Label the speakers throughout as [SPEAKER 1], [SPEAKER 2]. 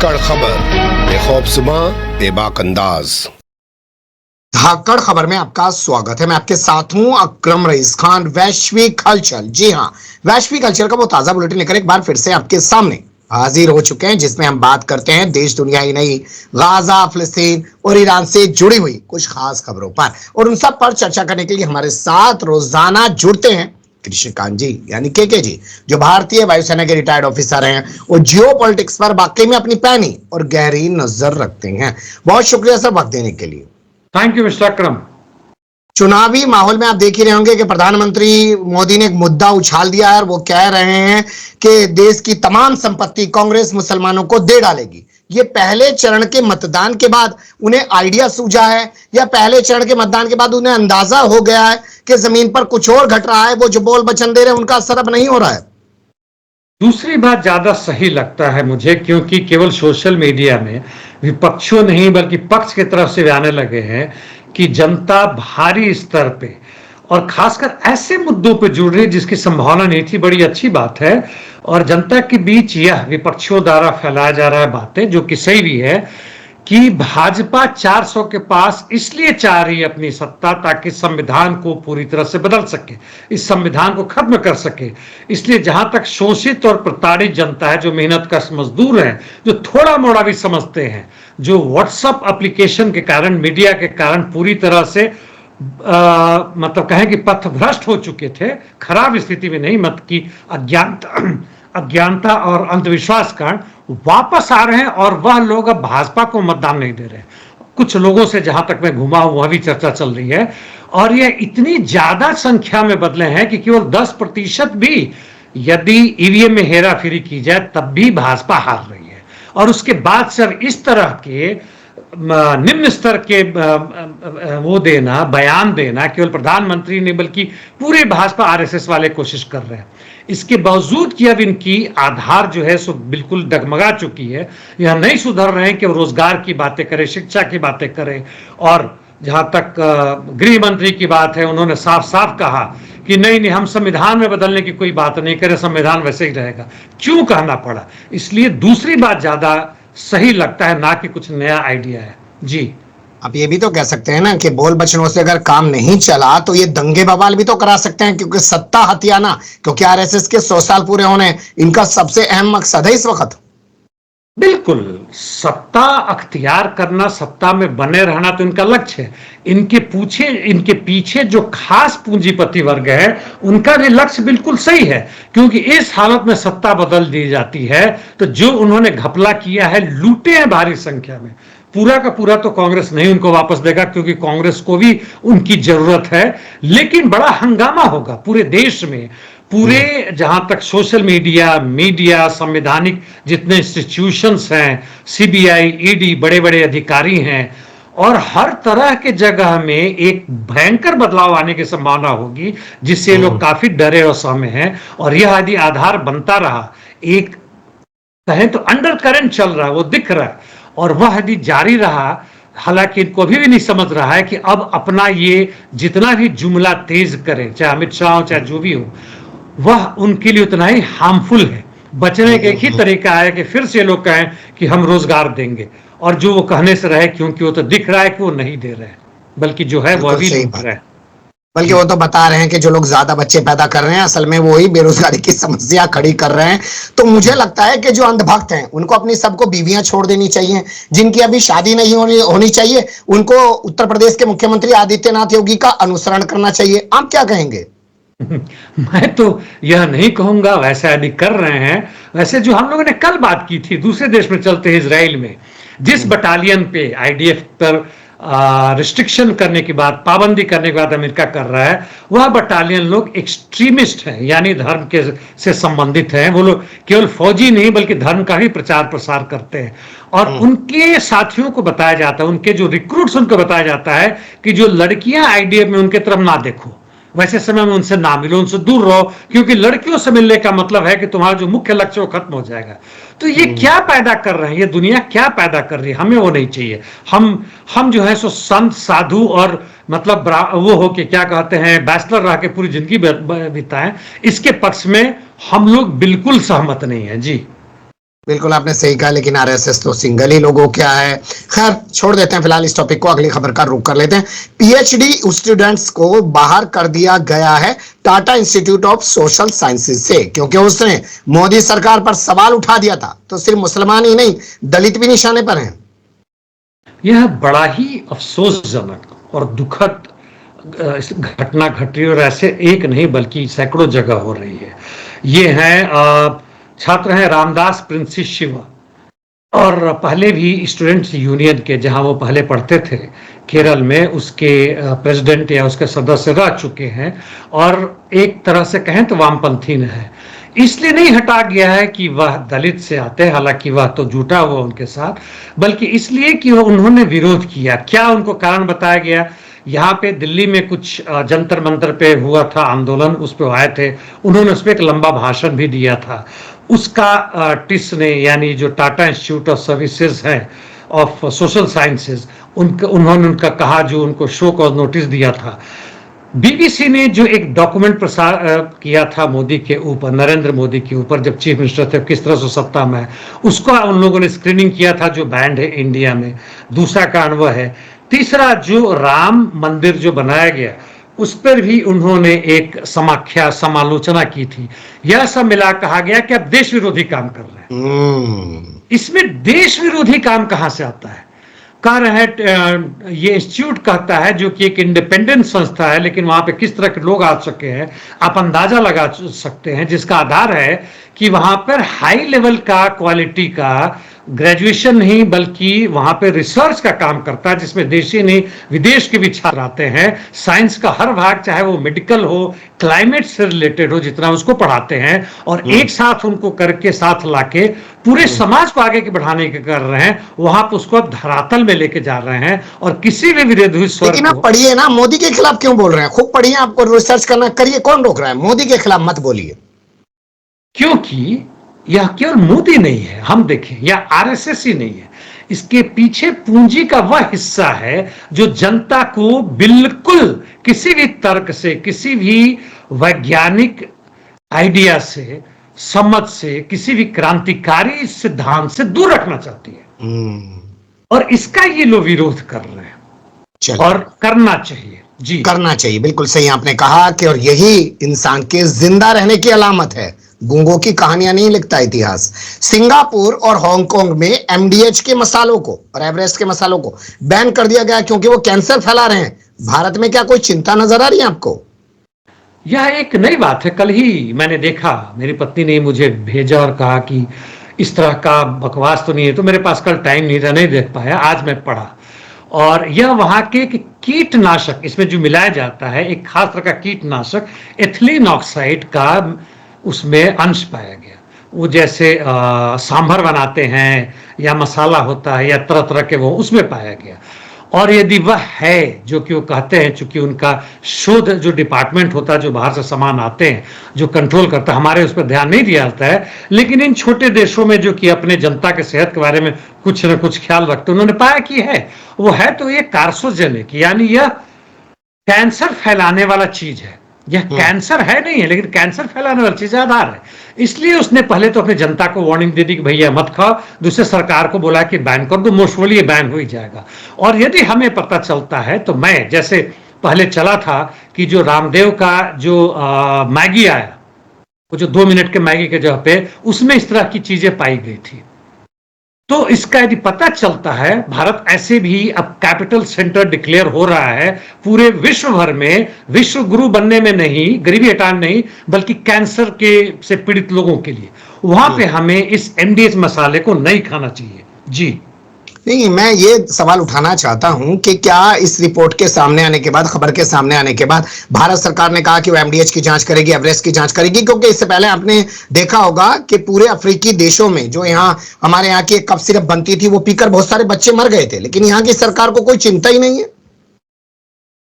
[SPEAKER 1] धाकड़ खबर, बेखौफज़ुबां, बेबाक अंदाज।
[SPEAKER 2] धाकड़ खबर में आपका स्वागत है। मैं आपके साथ हूं अकरम रईस खान। वैश्विक हलचल, जी हां, वैश्विक हलचल का वो ताजा बुलेटिन लेकर एक बार फिर से आपके सामने हाजिर हो चुके हैं, जिसमें हम बात करते हैं देश दुनिया ही नहीं, गाजा, फिलिस्तीन और ईरान से जुड़ी हुई कुछ खास खबरों पर। और उन सब पर चर्चा करने के लिए हमारे साथ रोजाना जुड़ते हैं कृष्णकांत जी, यानी के जी, जो भारतीय वायुसेना के रिटायर्ड ऑफिसर हैं और जियो पॉलिटिक्स पर वाकई में अपनी पैनी और गहरी नजर रखते हैं। बहुत शुक्रिया सर वक्त देने के लिए।
[SPEAKER 3] थैंक यू मिस्टर अकरम।
[SPEAKER 2] चुनावी माहौल में आप देख ही रहे होंगे कि प्रधानमंत्री मोदी ने एक मुद्दा उछाल दिया है और वो कह रहे हैं कि देश की तमाम संपत्ति कांग्रेस मुसलमानों को दे डालेगी। ये पहले चरण के मतदान के बाद उन्हें आइडिया सूझा है या पहले चरण के मतदान के बाद उन्हें अंदाजा हो गया है कि जमीन पर कुछ और घट रहा है, वो जो बोल वचन दे रहे हैं उनका असर अब नहीं हो रहा है?
[SPEAKER 3] दूसरी बात ज्यादा सही लगता है मुझे, क्योंकि केवल सोशल मीडिया में विपक्षों नहीं बल्कि पक्ष की तरफ से भी आने लगे हैं कि जनता भारी स्तर पे और खासकर ऐसे मुद्दों पे जुड़ रही जिसकी संभावना नहीं थी। बड़ी अच्छी बात है। और जनता के बीच यह विपक्षियों द्वारा फैलाया जा रहा है बातें, जो कि सही भी है, कि भाजपा 400 के पास इसलिए चाह रही है अपनी सत्ता ताकि संविधान को पूरी तरह से बदल सके, इस संविधान को खत्म कर सके। इसलिए जहां तक शोषित और प्रताड़ित जनता है, जो मेहनत कश मजदूर हैं, जो थोड़ा मोड़ा भी समझते हैं, जो व्हाट्सएप एप्लीकेशन के कारण, मीडिया के कारण पूरी तरह से मतलब कहें कि पथभ्रष्ट हो चुके थे, खराब स्थिति में नहीं, मत की अज्ञानता और अंधविश्वास कारण वापस आ रहे हैं। और वह लोग अब भाजपा को मतदान नहीं दे रहे। कुछ लोगों से जहां तक मैं घुमा हूं वह भी चर्चा चल रही है, और यह इतनी ज्यादा संख्या में बदले हैं कि केवल 10% भी यदि ईवीएम में हेरा फेरी की जाए तब भी भाजपा हार रही है। और उसके बाद सर इस तरह के निम्न स्तर के वो देना, बयान देना, केवल प्रधानमंत्री ने बल्कि पूरे भाजपा आरएसएस वाले कोशिश कर रहे हैं। इसके बावजूद कि अब इनकी आधार जो है सो बिल्कुल डगमगा चुकी है, यह नहीं सुधर रहे हैं कि वो रोजगार की बातें करें, शिक्षा की बातें करें। और जहां तक गृह मंत्री की बात है, उन्होंने साफ साफ कहा कि नहीं हम संविधान में बदलने की कोई बात नहीं करें, संविधान वैसे ही रहेगा। क्यों कहना पड़ा? इसलिए दूसरी बात ज्यादा सही लगता है, ना कि कुछ नया आइडिया है। जी,
[SPEAKER 2] आप ये भी तो कह सकते हैं ना कि बोल बचनों से अगर काम नहीं चला तो ये दंगे बवाल भी तो करा सकते हैं, क्योंकि सत्ता हथियाना, क्योंकि आरएसएस के 100 साल पूरे होने इनका सबसे अहम मकसद है इस वक्त।
[SPEAKER 3] बिल्कुल, सत्ता अख्तियार करना, सत्ता में बने रहना तो इनका लक्ष्य है। इनके पीछे जो खास पूंजीपति वर्ग है उनका भी लक्ष्य बिल्कुल सही है, क्योंकि इस हालत में सत्ता बदल दी जाती है तो जो उन्होंने घपला किया है, लूटे हैं भारी संख्या में, पूरा का पूरा तो कांग्रेस नहीं उनको वापस देगा, क्योंकि कांग्रेस को भी उनकी जरूरत है। लेकिन बड़ा हंगामा होगा पूरे देश में, पूरे जहां तक सोशल मीडिया, संवैधानिक जितने इंस्टीट्यूशंस हैं, सीबीआई, ईडी, बड़े बड़े अधिकारी हैं, और हर तरह के जगह में एक भयंकर बदलाव आने की संभावना होगी, जिससे लोग काफी डरे और सहमे हैं। और यह यदि आधार बनता रहा, एक कहें तो अंडर करंट चल रहा है, वो दिख रहा है, और वह यदि जारी रहा, हालांकि इनको अभी भी नहीं समझ रहा है कि अब अपना ये जितना भी जुमला तेज करे, चाहे अमित शाह हो चाहे जो भी हो, वह उनके लिए उतना ही हार्मफुल है। बचने का एक ही तरीका है कि फिर से लोग कहें कि हम रोजगार देंगे, और जो वो कहने से रहे, क्योंकि वो तो दिख रहा है कि वो नहीं दे रहे हैं, बल्कि जो है वो अभी लूट रहे हैं।
[SPEAKER 2] बल्कि वो तो बता रहे हैं कि जो लोग ज्यादा बच्चे पैदा कर रहे हैं असल में वो ही बेरोजगारी की समस्या खड़ी कर रहे हैं। तो मुझे लगता है कि जो अंधभक्त हैं उनको अपनी सबको बीवियां छोड़ देनी चाहिए, जिनकी अभी शादी नहीं होनी चाहिए उनको उत्तर प्रदेश के मुख्यमंत्री आदित्यनाथ योगी का अनुसरण करना चाहिए। आप क्या कहेंगे?
[SPEAKER 3] मैं तो यह नहीं कहूंगा, वैसे यदि कर रहे हैं, वैसे जो हम लोगों ने कल बात की थी दूसरे देश में चलते हैं, इजराइल में जिस बटालियन पे आईडीएफ पर रिस्ट्रिक्शन करने की बात, पाबंदी करने के बाद अमेरिका कर रहा है, वह बटालियन लोग एक्सट्रीमिस्ट हैं, यानी धर्म के से संबंधित हैं। वो लोग केवल फौजी नहीं बल्कि धर्म का भी प्रचार प्रसार करते हैं। और उनके साथियों को बताया जाता है, उनके जो रिक्रूट्स उनको बताया जाता है कि जो लड़कियां आईडीएफ में उनके तरफ ना देखो, वैसे समय में उनसे ना मिलो, उनसे दूर रहो, क्योंकि लड़कियों से मिलने का मतलब है कि तुम्हारा जो मुख्य लक्ष्य वो खत्म हो जाएगा। तो ये क्या पैदा कर रहे हैं, ये दुनिया क्या पैदा कर रही है? हमें वो नहीं चाहिए। हम जो है सो संत साधु और मतलब वो हो के क्या कहते हैं, बैचलर रह के पूरी जिंदगी बिताएं, इसके पक्ष में हम लोग बिल्कुल सहमत नहीं है। जी
[SPEAKER 2] बिल्कुल आपने सही कहा, लेकिन आरएसएस तो सिंगल ही लोगों क्या है। खैर छोड़ देते हैं फिलहाल इस टॉपिक को, अगली खबर का रुख कर लेते हैं। पीएचडी स्टूडेंट्स को बाहर कर दिया गया है Tata institute of social sciences से, क्योंकि उसने मोदी सरकार पर सवाल उठा दिया था। तो सिर्फ मुसलमान ही नहीं, दलित भी निशाने पर हैं।
[SPEAKER 3] यह बड़ा ही अफसोसजनक और दुखद घटना घट रही है, और ऐसे एक नहीं बल्कि सैकड़ों जगह हो रही है। ये हैं छात्र हैं रामदास प्रिंसी शिवा, और पहले भी स्टूडेंट्स यूनियन के, जहां वो पहले पढ़ते थे केरल में, उसके प्रेसिडेंट या उसके सदस्य रह चुके हैं, और एक तरह से कहें तो वामपंथी है। इसलिए नहीं हटा गया है कि वह दलित से आते हैं, हालांकि वह तो जुटा हुआ उनके साथ, बल्कि इसलिए कि उन्होंने विरोध किया। क्या उनको कारण बताया गया? यहाँ पे दिल्ली में कुछ जंतर मंतर पे हुआ था आंदोलन, उस पे आए थे, उन्होंने उस पर एक लंबा भाषण भी दिया था। उसका टिस ने, यानी जो टाटा इंस्टीट्यूट ऑफ सर्विसेज है ऑफ सोशल साइंसेज, उन्होंने उनका कहा, जो उनको शो कॉज नोटिस दिया था। बीबीसी ने जो एक डॉक्यूमेंट प्रसार किया था मोदी के ऊपर, नरेंद्र मोदी के ऊपर, जब चीफ मिनिस्टर थे, किस तरह से सत्ता में है, उसका उन लोगों ने स्क्रीनिंग किया था, जो बैंड है इंडिया में। दूसरा कारण वह है। तीसरा, जो राम मंदिर जो बनाया गया, उस पर भी उन्होंने एक समाख्या समालोचना की थी। यह सब मिला कहा गया कि अब देश विरोधी काम कर रहे हैं। इसमें देश विरोधी काम कहां से आता है? कह रहे हैं ये इंस्टीट्यूट कहता है, जो कि एक इंडिपेंडेंट संस्था है, लेकिन वहां पे किस तरह के लोग आ सके हैं आप अंदाजा लगा सकते हैं, जिसका आधार है कि वहां पर हाई लेवल का क्वालिटी का ग्रेजुएशन नहीं बल्कि वहां पे रिसर्च का काम करता है, जिसमें देशी नहीं विदेश के भी छात्र आते हैं। साइंस का हर भाग, चाहे वो मेडिकल हो, क्लाइमेट से रिलेटेड हो, जितना उसको पढ़ाते हैं, और एक साथ उनको करके साथ लाके पूरे समाज को आगे बढ़ाने के कर रहे हैं। वहां पर उसको धरातल में लेके जा रहे हैं, और किसी भी विरोधी स्वर,
[SPEAKER 2] लेकिन आप पढ़िए ना, मोदी के खिलाफ क्यों बोल रहे हैं? खूब पढ़िए, आपको रिसर्च करना, करिए, कौन रोक रहा है? मोदी के खिलाफ मत बोलिए।
[SPEAKER 3] क्योंकि यह केवल मोदी नहीं है, हम देखें, या आरएसएस ही नहीं है, इसके पीछे पूंजी का वह हिस्सा है जो जनता को बिल्कुल किसी भी तर्क से, किसी भी वैज्ञानिक आइडिया से, समझ से, किसी भी क्रांतिकारी सिद्धांत से दूर रखना चाहती है। और इसका ये लोग विरोध कर रहे हैं, और करना चाहिए। जी, करना
[SPEAKER 2] चाहिए, बिल्कुल सही आपने कहा कि, और यही इंसान के जिंदा रहने की अलामत है। गूंगों की कहानियां नहीं लिखता इतिहास। सिंगापुर और हांगकांग में एमडीएच के मसालों को और एवरेस्ट के मसालों को बैन कर दिया गया, क्योंकि वो कैंसर फैला रहे हैं। भारत में क्या कोई चिंता नजर आ रही है आपको?
[SPEAKER 3] यह एक नई बात है। कल ही मैंने देखा, मेरी पत्नी ने मुझे भेजा और कहा कि इस तरह का बकवास तो नहीं है, तो मेरे पास कल टाइम नहीं था, नहीं देख पाया, आज मैं पढ़ा। और यह वहां के कीटनाशक, इसमें जो मिलाया जाता है, एक खास तरह का कीटनाशक एथिलीन ऑक्साइड का उसमें अंश पाया गया। वो जैसे सांभर बनाते हैं या मसाला होता है या तरह तरह के, वो उसमें पाया गया। और यदि वह है जो कि वो कहते हैं, चूंकि उनका शोध जो डिपार्टमेंट होता है, जो बाहर से सामान आते हैं, जो कंट्रोल करता है, हमारे उस पर ध्यान नहीं दिया जाता है, लेकिन इन छोटे देशों में जो कि अपने जनता के सेहत के बारे में कुछ न कुछ ख्याल रखते, उन्होंने पाया कि है, वो है तो ये कार्सोजेनिक, यानी यह कैंसर फैलाने वाला चीज है। यह कैंसर है नहीं है, लेकिन कैंसर फैलाने वाली चीज आधार है। इसलिए उसने पहले तो अपनी जनता को वार्निंग दे दी कि भैया मत खाओ, दूसरे सरकार को बोला कि बैन कर दो, मोस्टली ये बैन हो ही जाएगा। और यदि हमें पता चलता है, तो मैं, जैसे पहले चला था कि जो रामदेव का जो मैगी आया, वो जो 2 मिनट के मैगी के जगह पे, उसमें इस तरह की चीजें पाई गई थी। तो इसका यदि पता चलता है, भारत ऐसे भी अब कैपिटल सेंटर डिक्लेयर हो रहा है पूरे विश्व भर में, विश्व गुरु बनने में नहीं, गरीबी हटाने नहीं, बल्कि कैंसर के से पीड़ित लोगों के लिए, वहां पे हमें इस एमडीएच मसाले को नहीं खाना चाहिए। जी
[SPEAKER 2] नहीं, मैं ये सवाल उठाना चाहता हूं कि क्या इस रिपोर्ट के सामने आने के बाद, खबर के सामने आने के बाद, भारत सरकार ने कहा कि वो एमडीएच की जांच करेगी, एवरेस्ट की जांच करेगी? क्योंकि इससे पहले आपने देखा होगा कि पूरे अफ्रीकी देशों में, जो यहाँ हमारे यहाँ की एक कप सिरप बनती थी, वो पीकर बहुत सारे बच्चे मर गए थे, लेकिन यहाँ की सरकार को कोई चिंता ही नहीं है।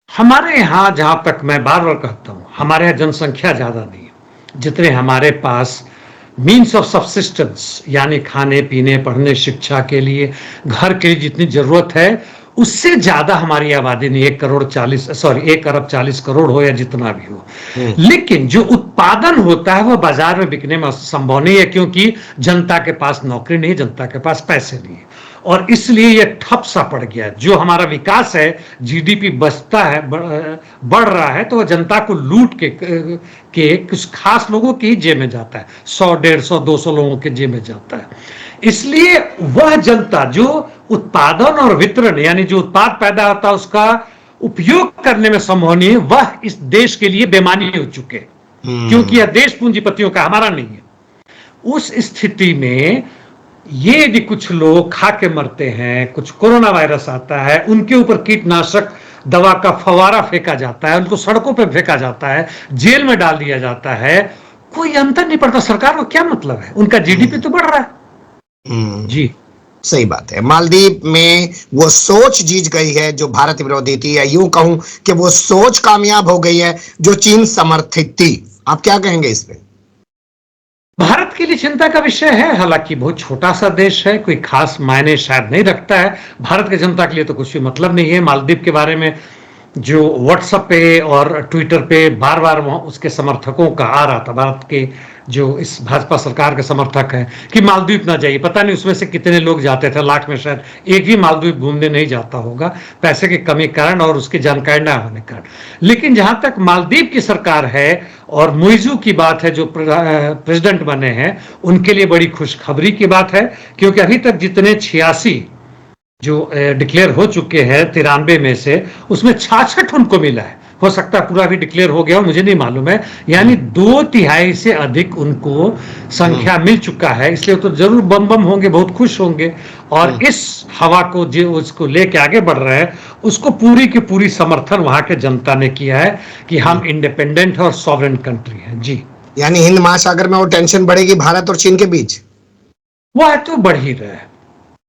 [SPEAKER 3] हमारे यहाँ, जहां तक मैं बार बार कहता हूं, हमारे यहाँ जनसंख्या ज्यादा नहीं है, जितने हमारे पास मीन्स ऑफ सब्सिस्टेंस, यानी खाने पीने, पढ़ने, शिक्षा के लिए, घर के लिए जितनी जरूरत है, उससे ज्यादा हमारी आबादी नहीं, 1 अरब 40 करोड़ हो या जितना भी हो। लेकिन जो उत्पादन होता है वह बाजार में बिकने में संभव नहीं है, क्योंकि जनता के पास नौकरी नहीं, जनता के पास पैसे नहीं है, और इसलिए यह ठप सा पड़ गया। जो हमारा विकास है, जीडीपी बचता है, बढ़ रहा है, तो वह जनता को लूट के कुछ खास लोगों के ही जेब में जाता है, 100, 150, 200 लोगों के जेब में जाता है। इसलिए वह जनता जो उत्पादन और वितरण, यानी जो उत्पाद पैदा होता है उसका उपयोग करने में संभव नहीं है, वह इस देश के लिए बेमानी हो चुके, क्योंकि यह देश पूंजीपतियों का, हमारा नहीं है। उस स्थिति में ये यदि कुछ लोग खा के मरते हैं, कुछ कोरोना वायरस आता है, उनके ऊपर कीटनाशक दवा का फवारा फेंका जाता है, उनको सड़कों पर फेंका जाता है, जेल में डाल दिया जाता है, कोई अंतर नहीं पड़ता। सरकार को क्या मतलब है, उनका जीडीपी तो बढ़ रहा है। जी
[SPEAKER 2] सही बात है। मालदीव में वो सोच जीत गई है जो भारत विरोधी थी, या यूं कहूं कि वो सोच कामयाब हो गई है जो चीन समर्थित थी। आप क्या कहेंगे इस पे?
[SPEAKER 3] भारत के लिए चिंता का विषय है, हालांकि बहुत छोटा सा देश है, कोई खास मायने शायद नहीं रखता है। भारत की जनता के लिए तो कुछ भी मतलब नहीं है। मालदीव के बारे में जो व्हाट्सएप पे और ट्विटर पे बार बार उसके समर्थकों का आ रहा था, भारत के जो इस भाजपा सरकार के समर्थक हैं, कि मालदीव ना जाइए। पता नहीं उसमें से कितने लोग जाते थे, लाख में शायद एक ही मालदीव घूमने नहीं जाता होगा, पैसे की कमी के कारण और उसकी जानकारी ना होने के कारण। लेकिन जहां तक मालदीव की सरकार है और मुइजू की बात है, जो प्रेसिडेंट बने हैं, उनके लिए बड़ी खुशखबरी की बात है, क्योंकि अभी तक जितने 86 जो डिक्लेयर हो चुके हैं 93 में से, उसमें 66 उनको मिला है। हो सकता है पूरा भी डिक्लेयर हो गया हो, मुझे नहीं मालूम है। यानी 2/3 से अधिक उनको संख्या मिल चुका है, इसलिए तो जरूर बम बम होंगे, बहुत खुश होंगे। और इस हवा को जो उसको लेके आगे बढ़ रहे हैं, उसको पूरी की पूरी समर्थन वहां के जनता ने किया है कि हम इंडिपेंडेंट और सॉवरेन कंट्री है। जी,
[SPEAKER 2] यानी हिंद महासागर में वो टेंशन बढ़ेगी भारत और चीन के बीच?
[SPEAKER 3] वह तो बढ़ ही रहा है।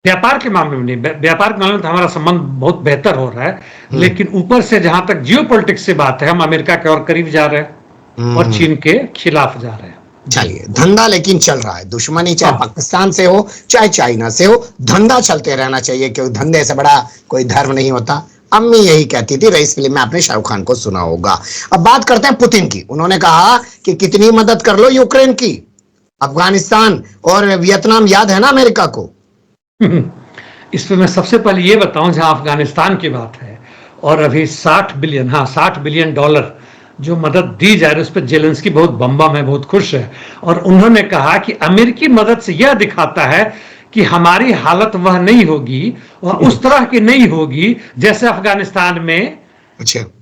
[SPEAKER 3] व्यापार के मामले में नहीं, व्यापार के मामले में तो हमारा संबंध बहुत बेहतर हो रहा है, लेकिन ऊपर से जहां तक जियोपॉलिटिक्स से बात है, हम अमेरिका के और करीब जा रहे हैं और चीन के खिलाफ जा रहे हैं।
[SPEAKER 2] चलिए, धंधा लेकिन चल रहा है। दुश्मनी चाहे पाकिस्तान से हो चाहे चाइना से हो, धंधा चलते रहना चाहिए, क्योंकि धंधे से बड़ा कोई धर्म नहीं होता। अम्मी यही कहती थी। रईस फिल्म में आपने शाहरुख खान को सुना होगा। अब बात करते हैं पुतिन की। उन्होंने कहा कि कितनी मदद कर लो यूक्रेन की, अफगानिस्तान और वियतनाम याद है ना अमेरिका को।
[SPEAKER 3] इस पे मैं सबसे पहले ये बताऊं, जहां अफगानिस्तान की बात है और अभी 60 बिलियन डॉलर जो मदद दी जा रही है, उस पर जेलेंस्की बहुत बम है, बहुत खुश है। और उन्होंने कहा कि अमेरिकी मदद से यह दिखाता है कि हमारी हालत वह नहीं होगी, वह उस तरह की नहीं होगी जैसे अफगानिस्तान में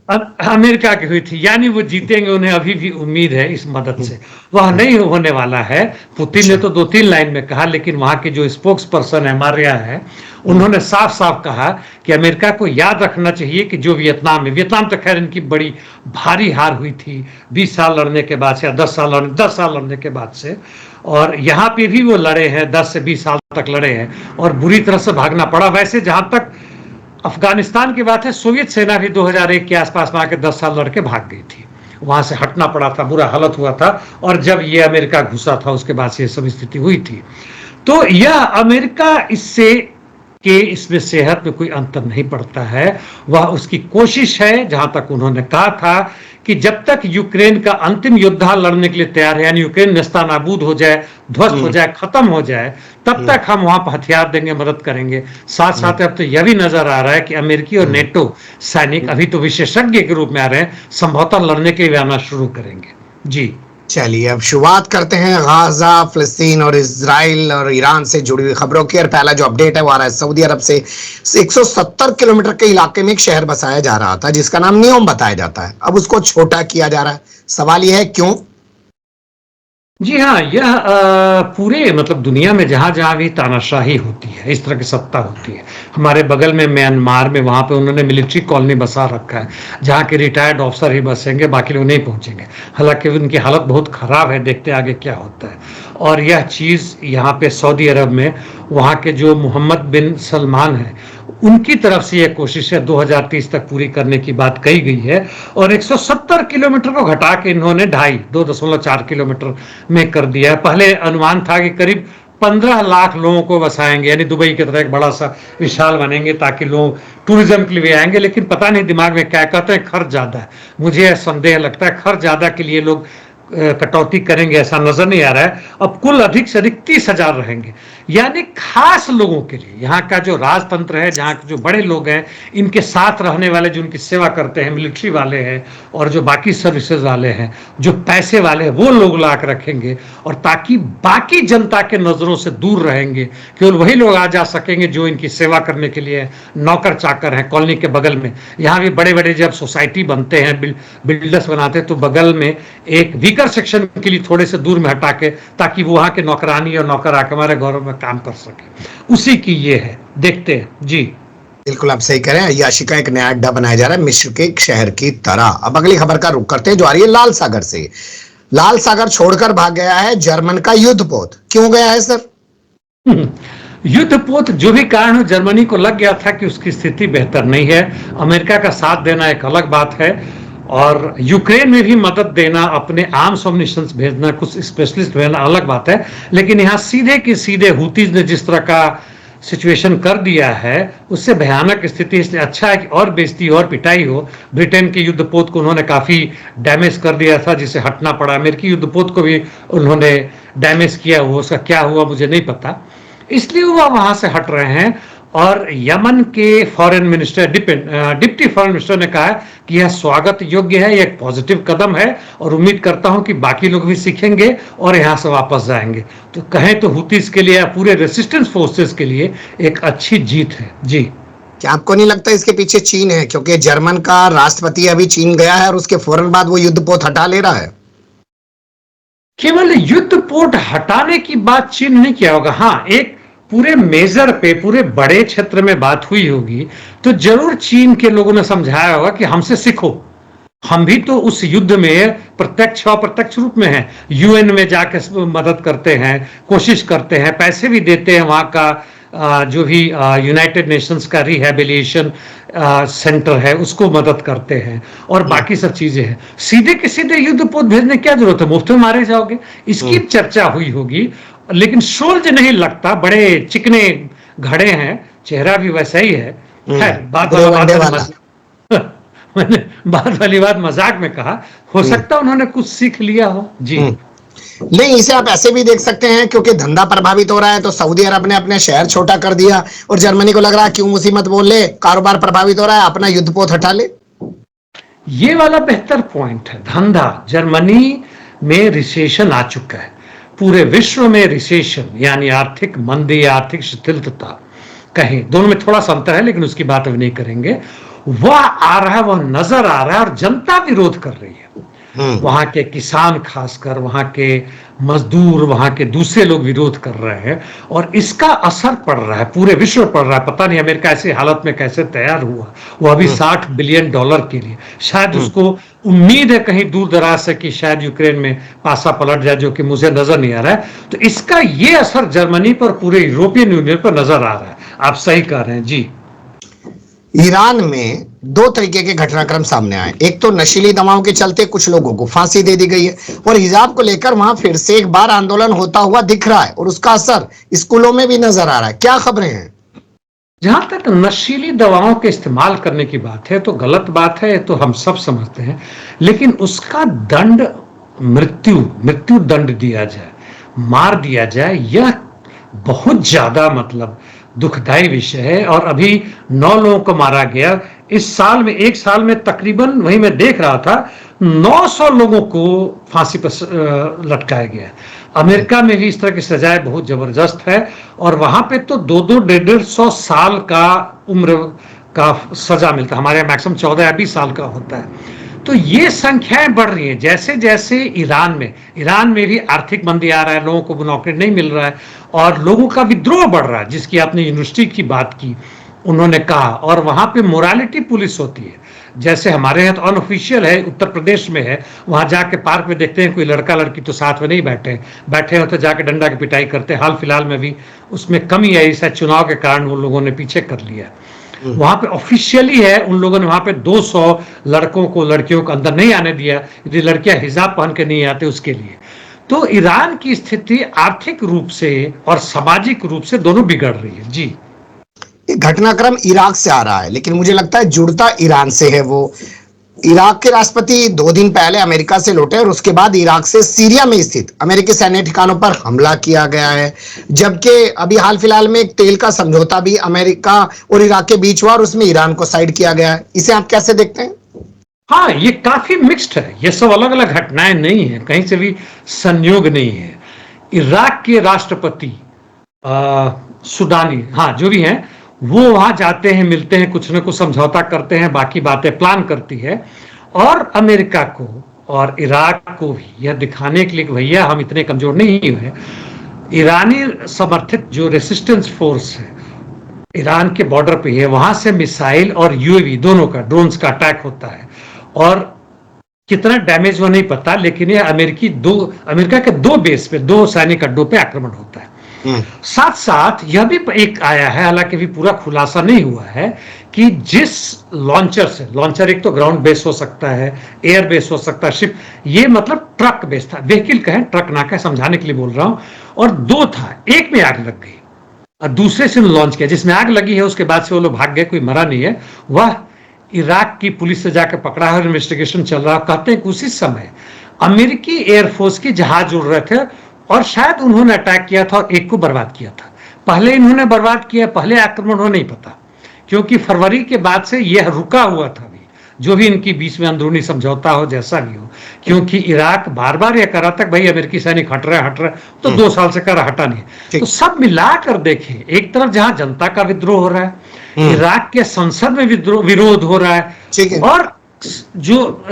[SPEAKER 3] अमेरिका की हुई थी। यानी वो जीतेंगे, उन्हें अभी भी उम्मीद है इस मदद से। वह नहीं होने वाला है। पुतिन ने तो 2-3 लाइन में कहा, लेकिन वहां के जो स्पोक्स पर्सन है, मारिया है, उन्होंने साफ साफ कहा कि अमेरिका को याद रखना चाहिए कि जो वियतनाम तो खैर इनकी बड़ी भारी हार हुई थी 20 साल लड़ने के बाद से, या 10 साल लड़ने के बाद से, और यहाँ पे भी वो लड़े हैं, 10 से 20 साल तक लड़े हैं और बुरी तरह से भागना पड़ा। वैसे जहां तक अफगानिस्तान की बात है, सोवियत सेना भी 2001 के आसपास में आके 10 साल लड़के भाग गई थी, वहां से हटना पड़ा था, बुरा हालत हुआ था। और जब ये अमेरिका घुसा था, उसके बाद से ये सब स्थिति हुई थी। तो यह अमेरिका इसमें सेहत में कोई अंतर नहीं पड़ता है। वह उसकी कोशिश है, जहां तक उन्होंने कहा था कि जब तक यूक्रेन का अंतिम योद्धा लड़ने के लिए तैयार है, यानी यूक्रेन नेस्तानाबूद हो जाए, ध्वस्त हो जाए, खत्म हो जाए, तब तक हम वहां पर हथियार देंगे, मदद करेंगे। साथ साथ अब तो यह भी नजर आ रहा है कि अमेरिकी और नेटो सैनिक अभी तो विशेषज्ञ के रूप में आ रहे हैं, संभवतः लड़ने के लिए आना शुरू करेंगे। जी,
[SPEAKER 2] चलिए अब शुरुआत करते हैं गाजा, फिलिस्तीन और इजराइल और ईरान से जुड़ी हुई खबरों की। और पहला जो अपडेट है वो आ रहा है सऊदी अरब से। 170 किलोमीटर के इलाके में एक शहर बसाया जा रहा था जिसका नाम नियोम बताया जाता है। अब उसको छोटा किया जा रहा है। सवाल यह है क्यों?
[SPEAKER 3] जी हाँ, यह पूरे मतलब दुनिया में जहां जहां भी तानाशाही होती है, इस तरह की सत्ता होती है। हमारे बगल में म्यांमार में, वहां पे उन्होंने मिलिट्री कॉलोनी बसा रखा है, जहां के रिटायर्ड ऑफिसर ही बसेंगे, बाकी लोग नहीं पहुंचेंगे। हालांकि उनकी हालत बहुत खराब है, देखते आगे क्या होता है। और यह चीज यहाँ पे सऊदी अरब में वहां के जो मोहम्मद बिन सलमान है, उनकी तरफ से यह कोशिश है 2030 तक पूरी करने की बात कही गई है। और 170 किलोमीटर को घटा के इन्होंने 2.4 किलोमीटर में कर दिया है। पहले अनुमान था कि करीब 15 लाख लोगों को बसाएंगे, यानी दुबई की तरह एक बड़ा सा विशाल बनेंगे ताकि लोग टूरिज्म के लिए आएंगे। लेकिन पता नहीं दिमाग में क्या कहते हैं, खर्च ज्यादा है। मुझे यह संदेह लगता है खर्च ज्यादा के लिए लोग कटौती करेंगे, ऐसा नजर नहीं आ रहा है। अब कुल अधिक से अधिक 30,000 रहेंगे, यानी खास लोगों के लिए। यहाँ का जो राजतंत्र है, जहाँ के जो बड़े लोग हैं, इनके साथ रहने वाले जो उनकी सेवा करते हैं, मिलिट्री वाले हैं और जो बाकी सर्विसेज वाले हैं, जो पैसे वाले हैं, वो लोग ला कर रखेंगे। और ताकि बाकी जनता के नजरों से दूर रहेंगे, केवल वही लोग आ जा सकेंगे जो इनकी सेवा करने के लिए नौकर चाकर हैं। कॉलोनी के बगल में यहाँ भी बड़े बड़े जब सोसाइटी बनते हैं, बिल्डर्स बनाते हैं, तो बगल में एक वीकर सेक्शन के लिए थोड़े से दूर में हटा के, ताकि वो वहां के नौकरानी और नौकर आके हमारे गौरव में काम कर सके। उसी की ये है, देखते हैं जी।
[SPEAKER 2] बिल्कुल आप सही कह रहे हैं। अय्याशी का एक नया अड्डा बनाया जा रहा है मिस्र के एक शहर की तरह। अब अगली खबर का रुख करते हैं जो आ रही है लाल सागर से। लाल सागर छोड़कर भाग गया है जर्मन का युद्धपोत। क्यों गया है सर?
[SPEAKER 3] युद्धपोत जो भी कारण हो, जर्मनी को लग गया था कि उसकी स्थिति बेहतर नहीं है। अमेरिका का साथ देना एक अलग बात है, और यूक्रेन में भी मदद देना, अपने आर्म्स अम्युनिशंस भेजना, कुछ स्पेशलिस्ट भेजना अलग बात है। लेकिन यहाँ सीधे की सीधे हुतीज ने जिस तरह का सिचुएशन कर दिया है, उससे भयानक स्थिति। इसलिए अच्छा है कि और बेइज्जती और पिटाई हो। ब्रिटेन के युद्धपोत को उन्होंने काफी डैमेज कर दिया था, जिसे हटना पड़ा। अमेरिकी युद्धपोत को भी उन्होंने डैमेज किया हुआ, उसका क्या हुआ मुझे नहीं पता, इसलिए वो वहां से हट रहे हैं। और यमन के foreign minister, deputy foreign minister ने कहा कि यह स्वागत योग्य है, यह एक पॉजिटिव कदम है, और उम्मीद करता हूं कि बाकी लोग भी सीखेंगे और यहां से वापस जाएंगे। तो कहें तो हुतीज के लिए, पूरे रेसिस्टेंस फोर्सेस के लिए एक अच्छी जीत है जी।
[SPEAKER 2] क्या आपको नहीं लगता इसके पीछे चीन है? क्योंकि जर्मन का राष्ट्रपति अभी चीन गया है और उसके फौरन बाद वो युद्धपोत हटा ले रहा है।
[SPEAKER 3] केवल युद्धपोत हटाने की बात चीन नहीं किया होगा। हाँ, एक पूरे मेजर पे, पूरे बड़े क्षेत्र में बात हुई होगी, तो जरूर चीन के लोगों ने समझाया होगा कि हमसे सीखो, हम भी तो उस युद्ध में प्रत्यक्ष और अप्रत्यक्ष रूप में हैं। यूएन में जाकर मदद करते हैं, कोशिश करते हैं, पैसे भी देते हैं। वहां का जो भी यूनाइटेड नेशंस का रिहैबिलिटेशन सेंटर है, उसको मदद करते हैं, और बाकी सब चीजें हैं। सीधे के सीधे युद्धपोत भेजने की क्या जरूरत है? मुफ्त में मारे जाओगे। इसकी चर्चा हुई होगी, लेकिन शोल्ज नहीं लगता। बड़े चिकने घड़े हैं, चेहरा भी वैसा ही है। खैर, बात वाली बात मजाक में कहा, हो सकता उन्होंने कुछ सीख लिया हो जी।
[SPEAKER 2] नहीं, इसे आप ऐसे भी देख सकते हैं, क्योंकि धंधा प्रभावित हो रहा है तो सऊदी अरब ने अपने शहर छोटा कर दिया, और जर्मनी को लग रहा है क्यों मुसीबत बोल ले, कारोबार प्रभावित हो रहा है, अपना युद्धपोत हटा ले।
[SPEAKER 3] ये वाला बेहतर पॉइंट है। धंधा, जर्मनी में रिसेशन आ चुका है, पूरे विश्व में रिसेशन यानी आर्थिक मंदी, आर्थिक शिथिलता कहें, दोनों में थोड़ा सा अंतर है, लेकिन उसकी बात अभी नहीं करेंगे। वह आ रहा है, वह नजर आ रहा है, और जनता विरोध कर रही है। वहां के किसान, खासकर वहां के मजदूर, वहां के दूसरे लोग विरोध कर रहे हैं, और इसका असर पड़ रहा है, पूरे विश्व पड़ रहा है। पता नहीं अमेरिका ऐसी हालत में कैसे तैयार हुआ, वो अभी $60 बिलियन के लिए। शायद उसको उम्मीद है कहीं दूर दराज से कि शायद यूक्रेन में पासा पलट जाए, जो कि मुझे नजर नहीं आ रहा है। तो इसका ये असर जर्मनी पर, पूरे यूरोपियन यूनियन पर नजर आ रहा है। आप सही कह रहे हैं जी।
[SPEAKER 2] ईरान में दो तरीके के घटनाक्रम सामने आए। एक तो नशीली दवाओं के चलते कुछ लोगों को फांसी दे दी गई है, और हिजाब को लेकर वहां फिर से एक बार आंदोलन होता हुआ दिख रहा है, और उसका असर स्कूलों में भी नजर आ रहा है। क्या खबरें हैं?
[SPEAKER 3] जहां तक नशीली दवाओं के इस्तेमाल करने की बात है, तो गलत बात है, तो हम सब समझते हैं। लेकिन उसका दंड मृत्यु दंड दिया जाए, मार दिया जाए, यह बहुत ज्यादा मतलब दुखदाई विषय है। और अभी 9 लोगों को मारा गया इस साल में। एक साल में तकरीबन, वही मैं देख रहा था, 900 लोगों को फांसी पर लटकाया गया। अमेरिका में भी इस तरह की सजाएं बहुत जबरदस्त है, और वहां पे तो 200-150 साल का उम्र का सजा मिलता है। हमारे यहाँ मैक्सिमम 14 या 20 साल का होता है। तो ये संख्याएं बढ़ रही हैं जैसे जैसे ईरान में भी आर्थिक मंदी आ रहा है, लोगों को नौकरी नहीं मिल रहा है, और लोगों का विद्रोह बढ़ रहा है, जिसकी आपने यूनिवर्सिटी की बात की, उन्होंने कहा। और वहां पे मोरालिटी पुलिस होती है, जैसे हमारे यहाँ तो अनऑफिशियल है, उत्तर प्रदेश में है। वहां जाके पार्क में देखते हैं कोई लड़का लड़की तो साथ में नहीं बैठे हो, तो जाके डंडा की पिटाई करते हैं। हाल फिलहाल में भी उसमें कमी आई, शायद चुनाव के कारण उन लोगों ने पीछे कर लिया। वहां पे ऑफिशियली है, उन लोगों ने वहां पे 200 लड़कों को, लड़कियों को अंदर नहीं आने दिया, यदि लड़कियां हिजाब पहन के नहीं आते उसके लिए। तो ईरान की स्थिति आर्थिक रूप से और सामाजिक रूप से दोनों बिगड़ रही है। जी,
[SPEAKER 2] ये घटनाक्रम इराक से आ रहा है, लेकिन मुझे लगता है जुड़ता ईरान से है। वो इराक के राष्ट्रपति 2 दिन पहले अमेरिका से लौटे और उसके बाद इराक से सीरिया में स्थित अमेरिकी सैन्य ठिकानों पर हमला किया गया है। जबकि अभी हाल फिलहाल में एक तेल का समझौता भी अमेरिका और इराक के बीच हुआ और उसमें ईरान को साइड किया गया है। इसे आप कैसे देखते हैं?
[SPEAKER 3] हाँ, ये काफी मिक्स्ड है। ये सब अलग अलग घटनाएं नहीं है, कहीं से भी संयोग नहीं है। इराक के राष्ट्रपति सुडानी, हाँ जो भी हैं, वो वहां जाते हैं, मिलते हैं, कुछ न कुछ समझौता करते हैं, बाकी बातें प्लान करती है। और अमेरिका को और इराक को भी यह दिखाने के लिए कि भैया हम इतने कमजोर नहीं हुए, ईरानी समर्थित जो रेसिस्टेंस फोर्स है ईरान के बॉर्डर पे है, वहां से मिसाइल और यूएवी दोनों का, ड्रोन्स का अटैक होता है। और कितना डैमेज हुआ नहीं पता, लेकिन ये अमेरिका के 2 बेस पे, 2 सैनिक अड्डों पे आक्रमण होता है। साथ साथ यह भी एक आया है, हालांकि भी पूरा खुलासा नहीं हुआ है, कि जिस लॉन्चर से, लॉन्चर एक तो ग्राउंड बेस हो सकता है, एयर बेस हो सकता है, शिप, ये मतलब ट्रक बेस था, व्हीकल कहें, ट्रक ना कहें, समझाने के लिए बोल रहा हूं। और 2 था, एक में आग लग गई और दूसरे से लॉन्च किया। जिसमें आग लगी है उसके बाद से वो लोग भाग गए, कोई मरा नहीं है। वह इराक की पुलिस से जाकर पकड़ा है और इन्वेस्टिगेशन चल रहा है। कहते हैं कि उसी समय अमेरिकी एयरफोर्स के जहाज उड़ रहे थे और शायद उन्होंने अटैक किया था और एक को बर्बाद किया था। पहले इन्होंने बर्बाद किया, पहले आक्रमण हो, नहीं पता, क्योंकि फरवरी के बाद से यह रुका हुआ था। भी जो भी इनकी बीच में अंदरूनी समझौता हो, जैसा भी हो, क्योंकि इराक बार बार यह करा था भाई अमेरिकी सैनिक हट रहे, तो 2 साल से कर हटा नहीं। तो सब मिलाकर देखें, एक तरफ जहां जनता का विद्रोह हो रहा है, इराक के संसद में विरोध हो रहा है, और जो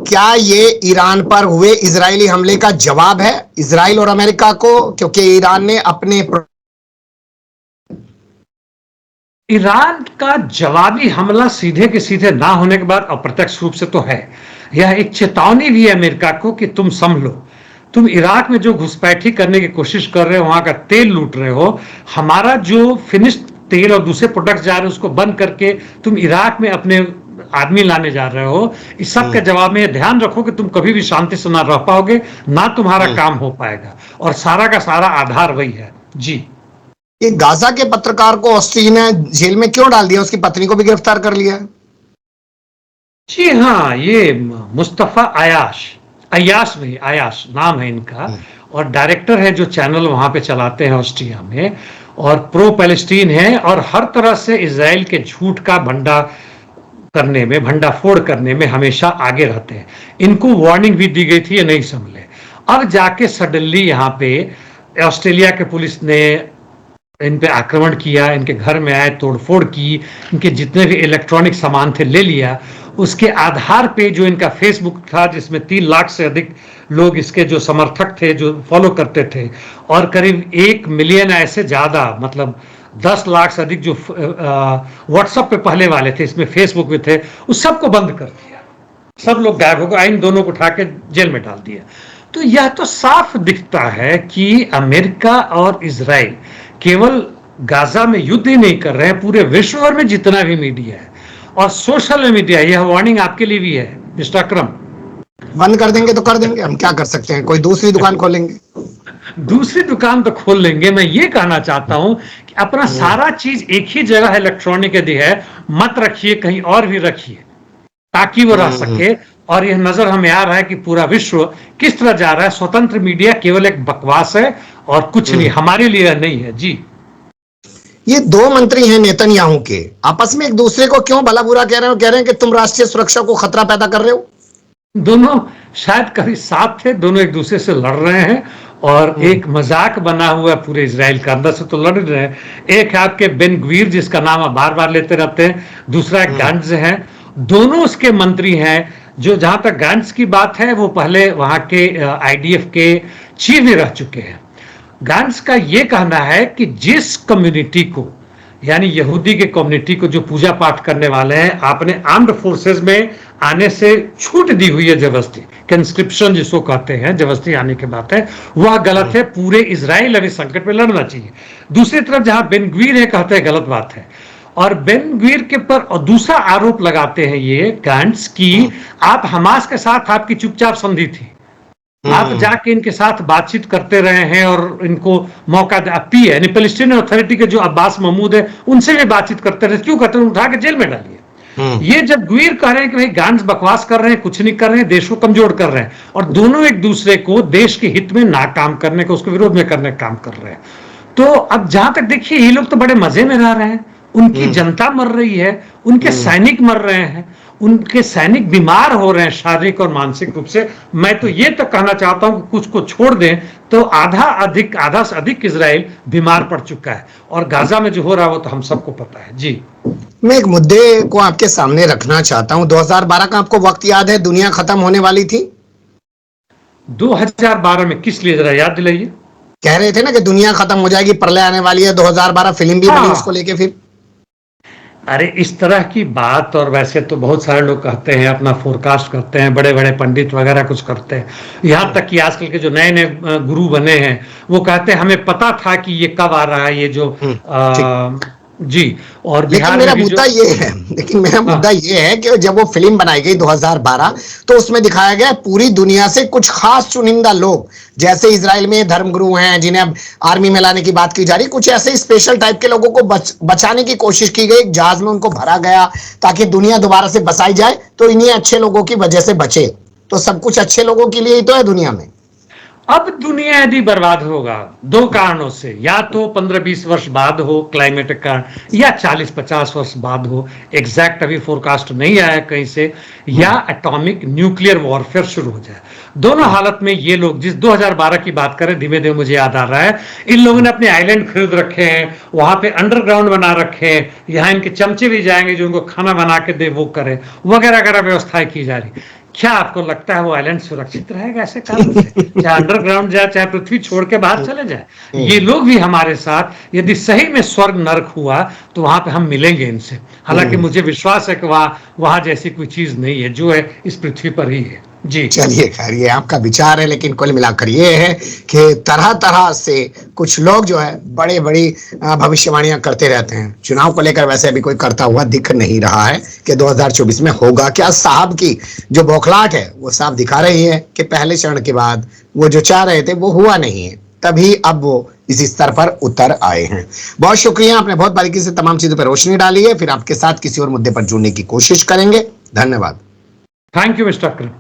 [SPEAKER 2] क्या ये ईरान पर हुए इजरायली हमले का जवाब है इजराइल और अमेरिका को? क्योंकि ईरान ने अपने
[SPEAKER 3] ईरान का जवाबी हमला सीधे के सीधे ना होने के बाद अप्रत्यक्ष रूप से तो है। यह एक चेतावनी भी है अमेरिका को कि तुम संभलो, तुम इराक में जो घुसपैठी करने की कोशिश कर रहे हो, वहां का तेल लूट रहे हो, हमारा जो फिनिश्ड तेल और दूसरे प्रोडक्ट जा रहे हैं उसको बंद करके तुम इराक में अपने आदमी लाने जा रहे हो। इस सब के जवाब में ध्यान रखो कि तुम कभी भी शांति से ना रह पाओगे, ना तुम्हारा काम हो पाएगा। और सारा का सारा आधार वही है। जी,
[SPEAKER 2] ये गाजा के पत्रकार को ऑस्ट्रेलिया ने जेल में क्यों डाल दिया? उसकी पत्नी को भी गिरफ्तार कर लिया।
[SPEAKER 3] जी हाँ, ये मुस्तफा अयाश नाम है इनका, और डायरेक्टर है जो चैनल वहां पे चलाते हैं ऑस्ट्रिया में, और प्रो पैलेस्टीन है, और हर तरह से इजराइल के झूठ का भंडाफोड़ करने में हमेशा आगे रहते हैं। इनको वार्निंग भी दी गई थी, ये नहीं संभले। अब जाके सडनली यहाँ पे ऑस्ट्रेलिया के पुलिस ने इन पे आक्रमण किया, इनके घर में आए, तोड़फोड़ की, इनके जितने भी इलेक्ट्रॉनिक सामान थे ले लिया। उसके आधार पे जो इनका फेसबुक था, जिसमें 3 लाख से अधिक लोग इसके जो समर्थक थे, जो फॉलो करते थे, और करीब 1 मिलियन ऐसे ज्यादा, मतलब 10 लाख से अधिक जो व्हाट्सएप पे पहले वाले थे, इसमें फेसबुक में थे, उस सबको बंद कर दिया। सब लोग गायब हो गए, इन दोनों को उठा के जेल में डाल दिया। तो यह तो साफ दिखता है कि अमेरिका और इजराइल केवल गाजा में युद्ध ही नहीं कर रहे हैं, पूरे विश्व भर में जितना भी मीडिया है और सोशल मीडिया, यह वार्निंग आपके लिए भी है मिस्टर अकरम।
[SPEAKER 2] बंद कर देंगे तो कर देंगे, हम क्या कर सकते हैं? कोई दूसरी दुकान खोलेंगे,
[SPEAKER 3] दूसरी दुकान तो खोल लेंगे। मैं ये कहना चाहता हूं कि अपना सारा चीज एक ही जगह इलेक्ट्रॉनिक यदि है, मत रखिए, कहीं और भी रखिए, ताकि वो रह सके। और यह नजर हमें आ रहा है कि पूरा विश्व किस तरह जा रहा है। स्वतंत्र मीडिया केवल एक बकवास है और कुछ नहीं, हमारे लिए नहीं है। जी,
[SPEAKER 2] ये 2 मंत्री हैं नेतन्याहू के, आपस में एक दूसरे को क्यों भला बुरा कह रहे हो? कह रहे हैं कि तुम राष्ट्रीय सुरक्षा को खतरा पैदा कर रहे हो।
[SPEAKER 3] दोनों शायद कभी साथ थे, दोनों एक दूसरे से लड़ रहे हैं, और एक मजाक बना हुआ है पूरे इजराइल का, अंदर से तो लड़ रहे हैं। एक है आपके बेन ग्वीर, जिसका नाम आप बार बार लेते रहते हैं, दूसरा एक गांट्ज है। दोनों उसके मंत्री हैं, जो जहां तक गांट्ज की बात है, वो पहले वहां के आईडीएफ के चीफ भी रह चुके हैं। गांट्ज का ये कहना है कि जिस कम्युनिटी को, यानी यहूदी के कम्युनिटी को जो पूजा पाठ करने वाले हैं, आपने आर्म्ड फोर्सेस में आने से छूट दी हुई है, जबरदस्ती कंस्क्रिप्शन जिसको कहते हैं, जबरदस्ती आने की बात है, वह गलत है। पूरे इजराइल अभी संकट में लड़ना चाहिए। दूसरी तरफ जहां बेन ग्वीर है, कहते हैं गलत बात है, और बेन ग्वीर के पर और दूसरा आरोप लगाते हैं ये गांट्स की आप हमास के साथ आपकी चुपचाप संधि थी, आप जाके इनके साथ बातचीत करते रहे हैं और इनको मौका पी है, यानी पैलेस्टीन अथॉरिटी के जो अब्बास महमूद है उनसे भी बातचीत करते रहे। क्यों करते हैं? उठा के जेल में डालिए। ये जब गुईर कह रहे हैं कि भाई गांज बकवास कर रहे हैं, कुछ नहीं कर रहे हैं, देश को कमजोर कर रहे हैं, और दोनों एक दूसरे को देश के हित में ना काम करने का, उसके विरोध में करने का काम कर रहे हैं। तो अब जहां तक देखिए, ये लोग तो बड़े मजे में रह रहे हैं, उनकी जनता मर रही है, उनके सैनिक मर रहे हैं, उनके सैनिक बीमार हो रहे हैं शारीरिक और मानसिक रूप से। मैं तो ये तक कहना चाहता हूं कि कुछ को छोड़ दें तो आधा से अधिक इजराइल बीमार पड़ चुका है, और गाजा में जो हो रहा है वो तो हम सबको पता है। जी,
[SPEAKER 2] मैं एक मुद्दे को आपके सामने रखना चाहता हूं। 2012 का आपको वक्त याद है? दुनिया खत्म होने वाली थी।
[SPEAKER 3] 2012 में किस लिए, जरा याद दिलाइए।
[SPEAKER 2] कह रहे थे ना कि दुनिया खत्म हो जाएगी, प्रलय आने वाली है। 2012 फिल्म भी बनी उसको लेके। फिर
[SPEAKER 3] अरे इस तरह की बात, और वैसे तो बहुत सारे लोग कहते हैं, अपना फोरकास्ट करते हैं, बड़े बड़े पंडित वगैरह कुछ करते हैं। यहाँ तक कि आजकल के जो नए नए गुरु बने हैं वो कहते हैं हमें पता था कि ये कब आ रहा है, ये जो जी। और
[SPEAKER 2] लेकिन मेरा मुद्दा ये है, कि जब वो फिल्म बनाई गई 2012, तो उसमें दिखाया गया पूरी दुनिया से कुछ खास चुनिंदा लोग, जैसे इजराइल में धर्मगुरु हैं जिन्हें अब आर्मी में लाने की बात की जा रही, कुछ ऐसे स्पेशल टाइप के लोगों को बचाने की कोशिश की गई। एक जहाज में उनको भरा गया ताकि दुनिया दोबारा से बसाई जाए, तो इन्हीं अच्छे लोगों की वजह से बचे। तो सब कुछ अच्छे लोगों के लिए ही तो है दुनिया में।
[SPEAKER 3] अब दुनिया यदि बर्बाद होगा दो कारणों से, या तो 15-20 वर्ष बाद हो क्लाइमेट के कारण, या 40-50 वर्ष बाद हो, एग्जैक्ट अभी फोरकास्ट नहीं आया कहीं से, या एटॉमिक न्यूक्लियर वॉरफेयर शुरू हो जाए। दोनों हालत में ये लोग, जिस 2012 की बात करें, धीमे धीमे मुझे याद आ रहा है, इन लोगों ने अपने आइलैंड खरीद रखे हैं, वहां पे अंडरग्राउंड बना रखे हैं, यहाँ इनके चमचे भी जाएंगे जो उनको खाना बना के दे वो करे, वगैरह वगैरह व्यवस्थाएं की जा रही। क्या आपको लगता है वो आइलैंड सुरक्षित रहेगा ऐसे कारण से? चाहे अंडरग्राउंड जाए, चाहे पृथ्वी छोड़ के बाहर चले जाए, ये लोग भी हमारे साथ, यदि सही में स्वर्ग नरक हुआ तो वहां पे हम मिलेंगे इनसे। हालांकि मुझे विश्वास है कि वहां जैसी कोई चीज नहीं है, जो है इस पृथ्वी पर ही है। जी,
[SPEAKER 2] चलिए खैर, ये आपका विचार है, लेकिन कुल मिलाकर ये है कि तरह तरह से कुछ लोग जो है बड़ी बड़ी भविष्यवाणियां करते रहते हैं। चुनाव को लेकर वैसे अभी कोई करता हुआ दिख नहीं रहा है कि 2024 में होगा क्या। साहब की जो बौखलाहट है वो साफ दिखा रही है कि पहले चरण के बाद वो जो चाह रहे थे वो हुआ नहीं है, तभी अब वो इस स्तर पर उतर आए हैं। बहुत शुक्रिया, आपने बहुत बारीकी से तमाम चीजों पर रोशनी डाली है। फिर आपके साथ किसी और मुद्दे पर जुड़ने की कोशिश करेंगे। धन्यवाद।
[SPEAKER 3] Thank you mister Akram.